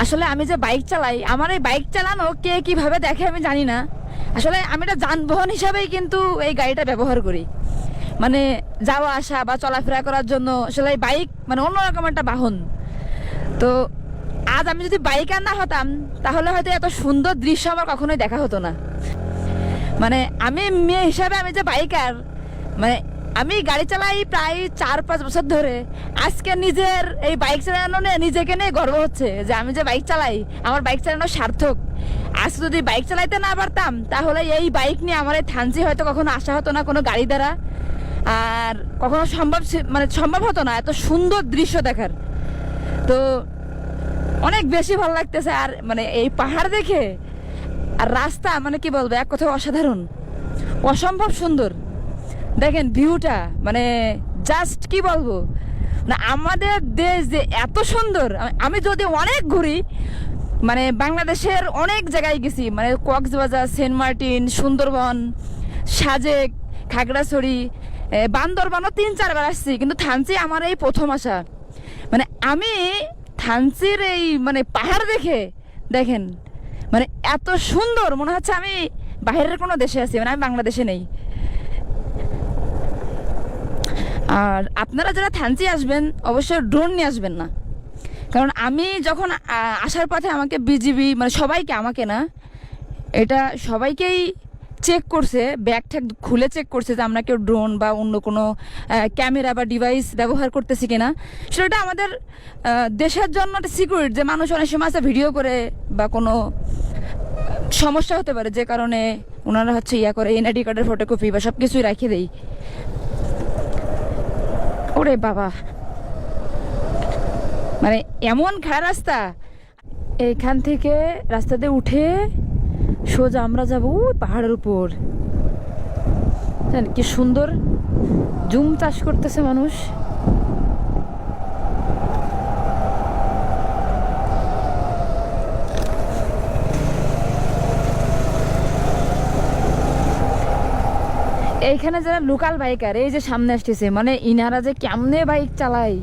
আসলে আমি যে বাইক চালাই, আমার এই বাইক চালানো কে কিভাবে দেখে আমি জানি না। আসলে আমি একটা যানবাহন হিসাবেই কিন্তু এই গাড়িটা ব্যবহার করি, মানে যাওয়া আসা বা চলাফেরা করার জন্য। আসলে এই বাইক মানে অন্যরকম একটা বাহন। তো আজ আমি যদি বাইকার না হতাম তাহলে হয়তো এত সুন্দর দৃশ্য আমার কখনোই দেখা হতো না। মানে আমি মেয়ে হিসাবে আমি যে বাইকার, মানে আমি গাড়ি চালাই প্রায় 4-5 বছর ধরে। আজকে নিজের এই বাইক চালানো নিয়ে নিজেকে নিয়ে গর্ব হচ্ছে যে আমি যে বাইক চালাই, আমার বাইক চালানো সার্থক। আজ যদি বাইক চালাইতে না পারতাম তাহলে এই বাইক নিয়ে আমার এই থানচি হয়তো কখনো আসা হতো না কোনো গাড়ি দ্বারা, আর কখনো সম্ভব হতো না এত সুন্দর দৃশ্য দেখার। তো অনেক বেশি ভালো লাগতেছে। আর মানে এই পাহাড় দেখে আর রাস্তা, মানে কি বলবো, এক কথায় অসাধারণ, অসম্ভব সুন্দর। দেখেন ভিউটা, মানে জাস্ট কি বলবো না, আমাদের দেশ যে এত সুন্দর। আমি যদি অনেক ঘুরি, মানে বাংলাদেশের অনেক জায়গায় গেছি, মানে কক্সবাজার, সেন্ট মার্টিন, সুন্দরবন, সাজেক, খাগড়াছড়ি, বান্দরবানও 3-4 বার আসছি, কিন্তু থানচি আমার এই প্রথম আসা। মানে আমি থানচির এই মানে পাহাড় দেখে, দেখেন মানে এত সুন্দর মনে হচ্ছে আমি বাইরের কোনো দেশে আছি, মানে আমি বাংলাদেশে নেই। আর আপনারা যারা থানচি আসবেন অবশ্যই ড্রোন নিয়ে আসবেন না, কারণ আমি যখন আসার পথে আমাকে বিজিবি, মানে সবাইকে, আমাকে না, এটা সবাইকেই চেক করছে, ব্যাগ ট্যাগ খুলে চেক করছে যে আমরা কেউ ড্রোন বা অন্য কোনো ক্যামেরা বা ডিভাইস ব্যবহার করতেছি কিনা। সেটা আমাদের দেশের জন্য একটা সিকিউরিটি, যে মানুষ অনেক সময় আছে ভিডিও করে বা কোনো সমস্যা হতে পারে, যে কারণে ওনারা হচ্ছে ইয়া করে এনআইডি কার্ডের ফটোকপি বা সব কিছুই রেখে দেই। ওরে বাবা, মানে এমন খারাপ রাস্তা, এইখান থেকে রাস্তাতে উঠে সোজা আমরা যাবো ওই পাহাড়ের উপর। জানেন কি সুন্দর জুম চাষ করতেছে মানুষ। এইখানে যারা লোকাল বাইকার, এই যে সামনে আসতেছে, মানে ইনারা যে কেমনে বাইক চালায়